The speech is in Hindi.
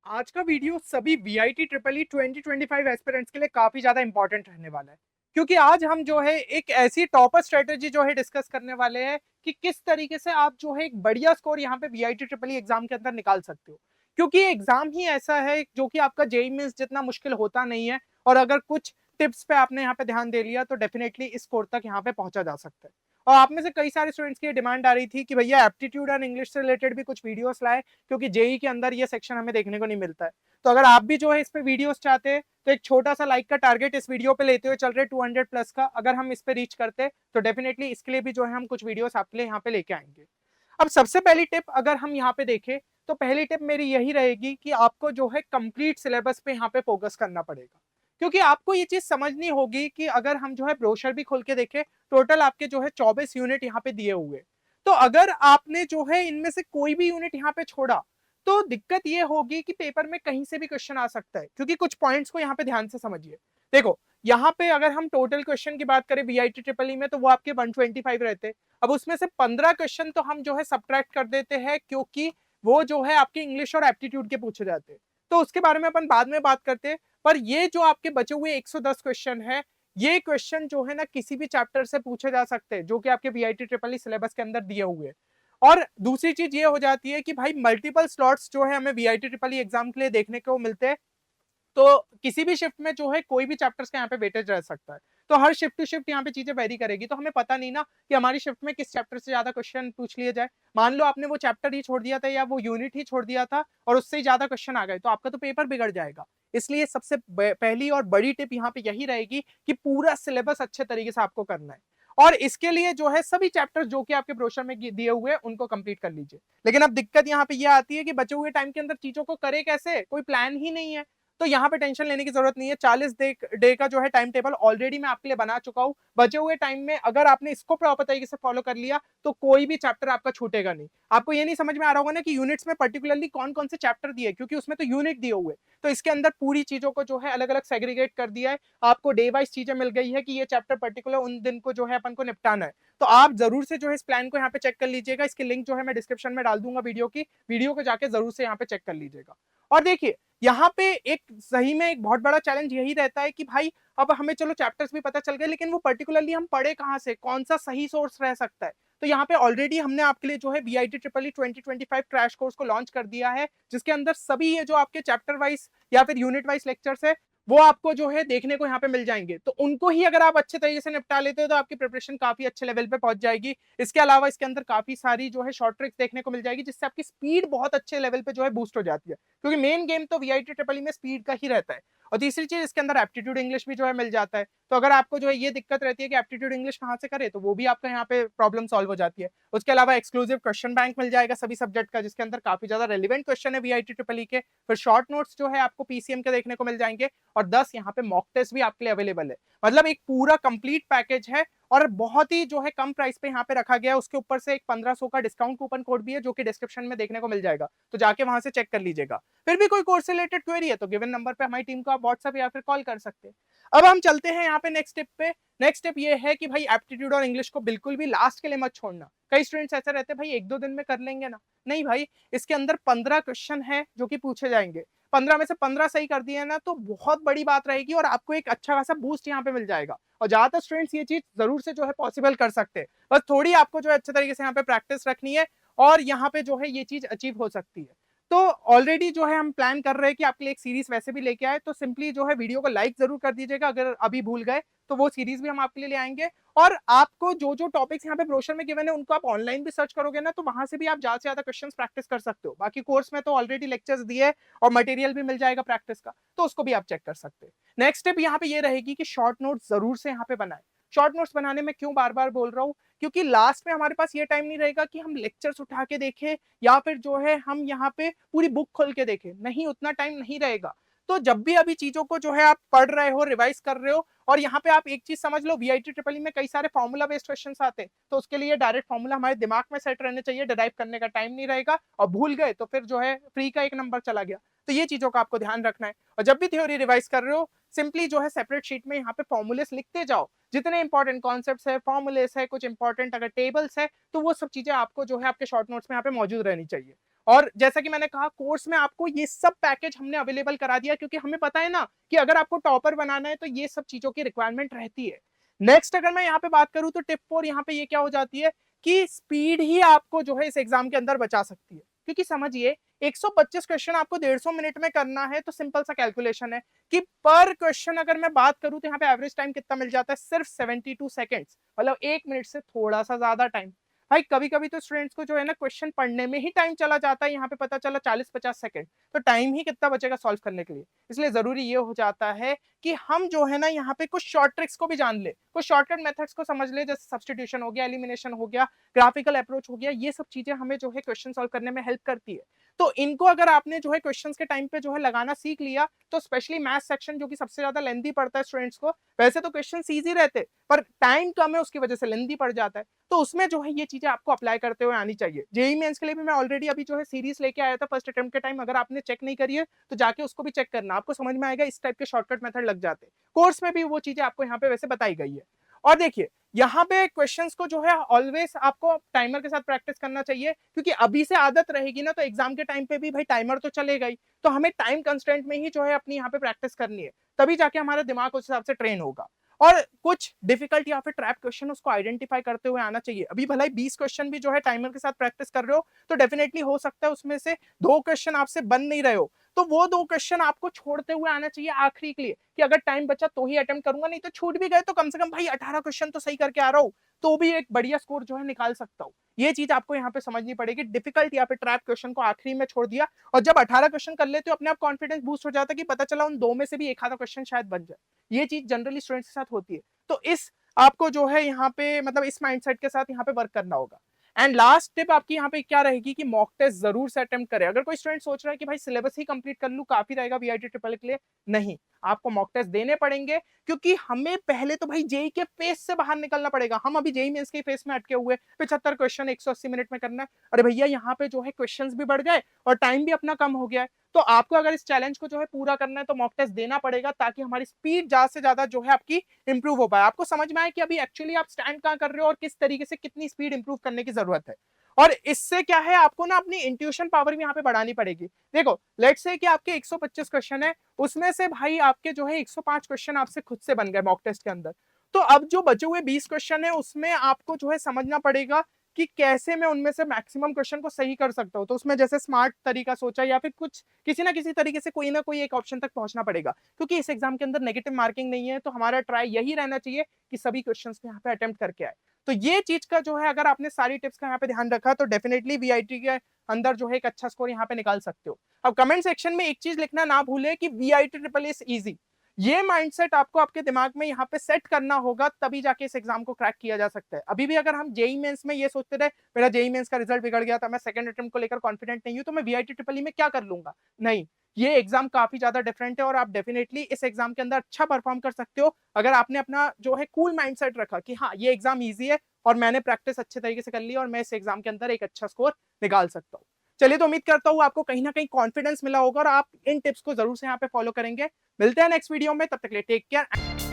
आज का वीडियो सभी वीआईटी ट्रिपल ई 2025 एस्पिरेंट्स के लिए काफी ज्यादा इंपॉर्टेंट रहने वाला है, क्योंकि आज हम जो है एक ऐसी टॉपर स्ट्रेटेजी जो है डिस्कस करने वाले हैं कि किस तरीके से आप जो है एक बढ़िया स्कोर यहाँ पे वीआईटी ट्रिपल ई एग्जाम के अंदर निकाल सकते हो। क्योंकि ये एग्जाम ही ऐसा है जो कि आपका जेई मींस जितना मुश्किल होता नहीं है, और अगर कुछ टिप्स पे आपने यहाँ पे ध्यान दे लिया तो डेफिनेटली इस स्कोर तक यहाँ पे पहुंचा जा सकता है। और आप में से कई सारे स्टूडेंट्स की डिमांड आ रही थी कि भैया एप्टीट्यूड एंड इंग्लिश से रिलेटेड भी कुछ वीडियोस लाए, क्योंकि जेई के अंदर ये सेक्शन हमें देखने को नहीं मिलता है। तो अगर आप भी जो है इस पे वीडियोस चाहते हैं तो एक छोटा सा लाइक का टारगेट इस वीडियो पे लेते हुए चल रहे 200 प्लस का, अगर हम इस पे रीच करते तो डेफिनेटली इसके लिए भी जो है हम कुछ वीडियोस आपके लिए यहाँ पे लेके आएंगे। अब सबसे पहली टिप अगर हम यहाँ पे देखें तो पहली टिप मेरी यही रहेगी कि आपको जो है कंप्लीट सिलेबस पे यहाँ पे फोकस करना पड़ेगा, क्योंकि आपको ये चीज समझनी होगी कि अगर हम जो है ब्रोशर भी खोल के देखें, टोटल आपके जो है 24 यूनिट यहाँ पे दिए हुए। तो अगर आपने जो है इनमें से कोई भी यूनिट यहाँ पे छोड़ा तो दिक्कत ये होगी कि पेपर में कहीं से भी क्वेश्चन आ सकता है, क्योंकि कुछ पॉइंट्स को यहाँ पे ध्यान से समझिए। देखो यहाँ पे अगर हम टोटल क्वेश्चन की बात करें वीआईटी ट्रिपल ई में तो वो आपके 125 रहते हैं। अब उसमें से 15 क्वेश्चन तो हम जो है सब्ट्रैक्ट कर देते हैं, क्योंकि वो जो है आपके इंग्लिश और एप्टीट्यूड के पूछे जाते हैं, तो उसके बारे में अपन बाद में बात करते हैं। पर ये जो आपके बचे हुए 110 क्वेश्चन है, ये क्वेश्चन जो है ना किसी भी चैप्टर से पूछे जा सकते हैं जो कि आपके वीआईटी ट्रिपल ई सिलेबस के अंदर दिए हुए हैं। और दूसरी चीज ये हो जाती है कि भाई मल्टीपल स्लॉट्स जो है हमें वीआईटी ट्रिपल ई एग्जाम के लिए देखने को मिलते हैं, तो किसी भी शिफ्ट में जो है कोई भी चैप्टर्स का यहाँ पे वेटेज रह सकता है। तो हर शिफ्ट टू शिफ्ट यहाँ पे चीजें वेरी करेगी, तो हमें पता नहीं ना कि हमारी शिफ्ट में किस चैप्टर से ज्यादा क्वेश्चन पूछ लिए जाए। मान लो आपने वो चैप्टर ही छोड़ दिया था या वो यूनिट ही छोड़ दिया था और उससे ही ज्यादा क्वेश्चन आ गए, तो आपका तो पेपर बिगड़ जाएगा। इसलिए सबसे पहली और बड़ी टिप यहाँ पे यही रहेगी कि पूरा सिलेबस अच्छे तरीके से आपको करना है, और इसके लिए जो है सभी चैप्टर्स जो कि आपके ब्रोशर में दिए हुए हैं उनको कंप्लीट कर लीजिए। लेकिन अब दिक्कत यहाँ पे ये आती है कि बचे हुए टाइम के अंदर चीजों को करे कैसे, कोई प्लान ही नहीं है। तो यहाँ पे टेंशन लेने की जरूरत नहीं है। 40 डे का जो है टाइम टेबल ऑलरेडी मैं आपके लिए बना चुका हूँ। बचे हुए टाइम में अगर आपने इसको प्रॉपर तरीके से फॉलो कर लिया तो कोई भी चैप्टर आपका छूटेगा नहीं। आपको ये नहीं समझ में आ रहा होगा ना कि यूनिट्स में पर्टिकुलरली कौन कौन से चैप्टर दिए, क्योंकि उसमें तो यूनिट दिए हुए, तो इसके अंदर पूरी चीजों को जो है अलग अलग सेग्रीगेट कर दिया है। आपको डे वाइज चीजें मिल गई है कि ये चैप्टर पर्टिकुलर उन दिन को जो है अपन को निपटाना है। तो आप जरूर से जो है इस प्लान को यहाँ पे चेक कर लीजिएगा। इसकी लिंक जो है मैं डिस्क्रिप्शन में डाल दूंगा वीडियो की, वीडियो को जाके जरूर से यहाँ पे चेक कर लीजिएगा। और देखिए यहाँ पे एक सही में एक बहुत बड़ा चैलेंज यही रहता है कि भाई अब हमें चलो चैप्टर्स भी पता चल गए, लेकिन वो पर्टिकुलरली हम पढ़े कहाँ से, कौन सा सही सोर्स रह सकता है। तो यहाँ पे ऑलरेडी हमने आपके लिए जो है VIT triple E 2025 crash course को लॉन्च कर दिया है, जिसके अंदर सभी ये जो आपके चैप्टर वाइज या फिर यूनिट वाइज लेक्चर्स है वो आपको जो है देखने को यहाँ पे मिल जाएंगे। तो उनको ही अगर आप अच्छे तरीके से निपटा लेते हो तो आपकी प्रिपरेशन काफी अच्छे लेवल पे पहुंच जाएगी। इसके अलावा इसके अंदर काफी सारी जो है शॉर्ट ट्रिक्स देखने को मिल जाएगी, जिससे आपकी स्पीड बहुत अच्छे लेवल पे जो है बूस्ट हो जाती है, क्योंकि मेन गेम तो वीआईटी ट्रिपल ई में स्पीड का ही रहता है। और तीसरी चीज इसके अंदर एप्टीट्यूड इंग्लिश भी जो है मिल जाता है। तो अगर आपको जो है ये दिक्कत रहती है कि एप्टीट्यूड इंग्लिश कहाँ से करे, तो वो भी आपका यहाँ पे प्रॉब्लम सॉल्व हो जाती है। उसके अलावा एक्सक्लूसिव क्वेश्चन बैंक मिल जाएगा सभी सब्जेक्ट का, जिसके अंदर काफी ज्यादा रेलिवेंट क्वेश्चन है वीआईटी ट्रिपल ई के। फिर शॉर्ट नोट्स जो है आपको पीसीएम के देखने को मिल जाएंगे, और 10 यहाँ पे मॉक टेस्ट भी आपके लिए अवेलेबल है। मतलब एक पूरा कंप्लीट पैकेज है, और बहुत ही जो है कम प्राइस पे यहाँ पे रखा गया है। उसके ऊपर से एक 1500 का डिस्काउंट कूपन कोड भी है जो कि डिस्क्रिप्शन में देखने को मिल जाएगा, तो जाके वहां से चेक कर लीजिएगा। फिर भी कोई कोर्स रिलेटेड क्वेरी है तो गिवन नंबर पे हमारी टीम को आप व्हाट्सएप या फिर कॉल कर सकते हैं। अब हम चलते हैं यहाँ पे नेक्स्ट स्टेप पे। नेक्स्ट स्टेप ये है कि भाई एप्टीट्यूड और इंग्लिश को बिल्कुल भी लास्ट के लिए मत छोड़ना। कई स्टूडेंट्स ऐसे रहते हैं भाई एक दो दिन में कर लेंगे ना, नहीं भाई, इसके अंदर 15 क्वेश्चन है जो कि पूछे जाएंगे। 15 में से 15 सही कर दिए ना तो बहुत बड़ी बात रहेगी, और आपको एक अच्छा खासा बूस्ट यहाँ पे मिल जाएगा। और ज्यादातर स्टूडेंट्स ये चीज जरूर से जो है पॉसिबल कर सकते हैं, बस थोड़ी आपको जो है अच्छे तरीके से यहाँ पे प्रैक्टिस रखनी है, और यहाँ पे जो है ये चीज अचीव हो सकती है। तो ऑलरेडी जो है हम प्लान कर रहे हैं कि आपके लिए एक सीरीज वैसे भी लेके आए, तो सिंपली जो है वीडियो को लाइक जरूर कर दीजिएगा। अगर अभी भूल गए तो वो सीरीज भी हम आपके लिए ले आएंगे। और आपको जो जो टॉपिक्स यहाँ पे ब्रोशर में गिवन है उनको आप ऑनलाइन भी सर्च करोगे ना, तो वहां से भी आप ज्यादा से ज्यादा क्वेश्चंस प्रैक्टिस कर सकते हो। बाकी कोर्स में तो ऑलरेडी लेक्चर्स दिए और मटेरियल भी मिल जाएगा प्रैक्टिस का, तो उसको भी आप चेक कर सकते हैं। नेक्स्ट स्टेप यहाँ पे ये रहेगी कि शॉर्ट नोट्स जरूर से यहाँ पे बनाए। शॉर्ट नोट्स बनाने में क्यों बार बार बोल रहा हूँ, क्योंकि लास्ट में हमारे पास ये टाइम नहीं रहेगा कि हम लेक्चर्स उठा के देखें या फिर जो है हम यहाँ पे पूरी बुक खोल के देखें, नहीं, उतना टाइम नहीं रहेगा। तो जब भी अभी चीजों को जो है आप पढ़ रहे हो, रिवाइज कर रहे हो, और यहाँ पे आप एक चीज समझ लो, वीआईटी ट्रिपल ई में कई सारे फॉर्मूला बेस्ड क्वेश्चंस आते हैं, तो उसके लिए डायरेक्ट फॉर्मूला हमारे दिमाग में सेट रहने चाहिए, डिराइव करने का टाइम नहीं रहेगा, और भूल गए तो फिर जो है फ्री का एक नंबर चला गया। तो ये चीजों का आपको ध्यान रखना है। और जब भी थ्योरी रिवाइज कर रहे हो, सिंपली जो है सेपरेट शीट में यहाँ पे फॉर्मूलेस लिखते जाओ। जितने इंपॉर्टेंट कॉन्सेप्ट्स है, फॉर्मूलेस है, कुछ इंपॉर्टेंट अगर टेबल्स है, तो वो सब चीजें आपको जो है आपके शॉर्ट नोट्स में यहाँ पे मौजूद रहनी चाहिए। और जैसा कि मैंने कहा कोर्स में आपको ये सब पैकेज हमने अवेलेबल करा दिया, क्योंकि हमें पता है ना कि अगर आपको टॉपर बनाना है तो ये सब चीजों की रिक्वायरमेंट रहती है। नेक्स्ट अगर मैं यहाँ पे बात करूं तो टिप 4 यहाँ पे ये क्या हो जाती है कि स्पीड ही आपको जो है इस एग्जाम के अंदर बचा सकती है। क्योंकि समझिए 125 क्वेश्चन आपको 150 मिनट में करना है, तो सिंपल सा कैलकुलेशन है कि पर क्वेश्चन अगर मैं बात करूं तो यहाँ पे एवरेज टाइम कितना मिल जाता है, सिर्फ 72 सेकेंड्स, मतलब 1 मिनट से थोड़ा सा ज्यादा टाइम। भाई कभी कभी तो स्टूडेंट्स को जो है ना क्वेश्चन पढ़ने में ही टाइम चला जाता है, यहाँ पे पता चला 40-50 सेकंड, तो टाइम ही कितना बचेगा सॉल्व करने के लिए। इसलिए जरूरी ये हो जाता है कि हम जो है ना यहाँ पे कुछ शॉर्ट ट्रिक्स को भी जान ले, कुछ शॉर्टकट मेथड्स को समझ ले, जैसे सब्सटीट्यूशन हो गया, एलिमिनेशन हो गया, ग्राफिकल अप्रोच हो गया, ये सब चीजें हमें जो है क्वेश्चन सॉल्व करने में हेल्प करती है। तो इनको अगर आपने जो है क्वेश्चन के टाइम पे जो है लगाना सीख लिया, तो स्पेशली मैथ सेक्शन जो कि सबसे ज्यादा लेंथी पड़ता है स्टूडेंट्स को, वैसे तो क्वेश्चन ईजी रहते पर टाइम कम है उसकी वजह से लेंथी पड़ जाता है, तो उसमें जो है ये चीजें आपको अप्लाई करते हुए आनी चाहिए। जेई मेंस के लिए भी मैं ऑलरेडी अभी जो है सीरीज लेके आया था फर्स्ट अटेम्प्ट के टाइम, अगर आपने चेक नहीं करी है तो जाके उसको भी चेक करना, आपको समझ में आएगा इस टाइप के शॉर्टकट मेथड लग जाते हैं। कोर्स में भी वो चीजें आपको यहाँ पे वैसे बताई गई है। और देखिए यहाँ पे क्वेश्चंस को जो है ऑलवेज आपको टाइमर के साथ प्रैक्टिस करना चाहिए, क्योंकि अभी से आदत रहेगी ना तो एग्जाम के टाइम पे भी भाई टाइमर तो चलेगा ही, तो हमें टाइम कंस्ट्रेंट में ही जो है अपनी यहाँ पे प्रैक्टिस करनी है, तभी जाके हमारा दिमाग उस हिसाब से ट्रेन होगा। और कुछ डिफिकल्ट या फिर ट्रैप क्वेश्चन उसको आइडेंटिफाई करते हुए आना चाहिए। अभी भलाई 20 क्वेश्चन भी जो है टाइमर के साथ प्रैक्टिस कर रहे हो तो डेफिनेटली हो सकता है उसमें से 2 क्वेश्चन आपसे बन नहीं रहे हो, तो वो 2 क्वेश्चन आपको छोड़ते हुए आना चाहिए आखिरी के लिए, कि अगर टाइम बचा तो ही अटेम्प्ट करूंगा, नहीं तो छूट भी गए तो कम से कम भाई 18 क्वेश्चन तो सही करके आ रहा हूं, तो भी एक बढ़िया स्कोर जो है निकाल सकता हूं। ये चीज आपको यहाँ पे समझनी पड़ेगी। डिफिकल्ट या फिर ट्रैप क्वेश्चन को आखिरी में छोड़ दिया, और जब 18 क्वेश्चन कर लेते हो अपने आप कॉन्फिडेंस बूस्ट हो जाता है कि पता चला उन 2 में से भी एक आधा क्वेश्चन शायद बन जाए। ये चीज जनरली स्टूडेंट्स के साथ होती है, तो इस आपको जो है यहाँ पे मतलब इस माइंडसेट के साथ यहाँ पे वर्क करना होगा। एंड लास्ट टिप आपकी यहाँ पे क्या रहेगी कि मॉक टेस्ट जरूर से अटेम्प्ट करें। अगर कोई स्टूडेंट सोच रहा है कि भाई सिलेबस ही कंप्लीट कर लूं काफी रहेगा वीआईटी ट्रिपल के लिए, नहीं, आपको मॉक टेस्ट देने पड़ेंगे, क्योंकि हमें पहले तो भाई जेई के फेस से बाहर निकलना पड़ेगा। हम अभी जेई मेंस के फेस में अटके हुए 75 क्वेश्चन 180 मिनट में करना है, अरे भैया यहाँ पे जो है क्वेश्चंस भी बढ़ गए और टाइम भी अपना कम हो गया है, तो आपको अगर इस चैलेंज को जो है पूरा करना है तो मॉक टेस्ट देना पड़ेगा, ताकि हमारी स्पीड ज्यादा से ज्यादा जो है आपकी इंप्रूव हो पाए, आपको समझ में आए कि अभी एक्चुअली आप स्टैंड कहां कर रहे हो और किस तरीके से कितनी स्पीड इंप्रूव करने की जरूरत है। और इससे क्या है आपको ना अपनी इंट्यूशन पावर भी यहाँ पे बढ़ानी पड़ेगी। देखो लेट्स से कि आपके 125 क्वेश्चन है, उसमें से भाई आपके जो है 105 क्वेश्चन आपसे खुद से बन गए मॉक टेस्ट के अंदर, तो अब जो बचे हुए 20 क्वेश्चन है उसमें आपको जो है समझना पड़ेगा कि कैसे मैं उनमें से मैक्सिमम क्वेश्चन को सही कर सकता हूँ। तो उसमें जैसे स्मार्ट तरीका सोचा या फिर कुछ किसी ना किसी तरीके से कोई ना कोई एक ऑप्शन तक पहुंचना पड़ेगा, क्योंकि इस एग्जाम के अंदर नेगेटिव मार्किंग नहीं है, तो हमारा ट्राई यही रहना चाहिए कि सभी क्वेश्चन यहाँ पे अटेम्प्ट करके आए। तो ये चीज का जो है अगर आपने सारी टिप्स का यहाँ पे ध्यान रखा तो डेफिनेटली वीआईटी के अंदर जो है एक अच्छा स्कोर यहाँ पे निकाल सकते हो। अब कमेंट सेक्शन में एक चीज लिखना ना भूले कि वीआईटी ट्रिपल इज इजी। ये माइंडसेट आपको आपके दिमाग में यहाँ पे सेट करना होगा, तभी जाके इस एग्जाम को क्रैक किया जा सकता है। अभी भी अगर हम जेई मेंस में ये सोचते रहे मेरा जेई मेंस का रिजल्ट बिगड़ गया था, मैं सेकंड अटेम्प्ट को लेकर कॉन्फिडेंट नहीं हूं, तो मैं वीआईटी ट्रिपल ई में क्या कर लूंगा, नहीं, ये एग्जाम काफी ज्यादा डिफरेंट है और आप डेफिनेटली इस एग्जाम के अंदर अच्छा परफॉर्म कर सकते हो, अगर आपने अपना जो है कूल माइंडसेट रखा कि हाँ ये एग्जाम ईजी है और मैंने प्रैक्टिस अच्छे तरीके से कर ली और मैं इस एग्जाम के अंदर एक अच्छा स्कोर निकाल सकता हूँ। चलिए, तो उम्मीद करता हूँ आपको कहीं ना कहीं कॉन्फिडेंस मिला होगा और आप इन टिप्स को जरूर से यहाँ पे फॉलो करेंगे। मिलते हैं नेक्स्ट वीडियो में, तब तक के लिए टेक केयर।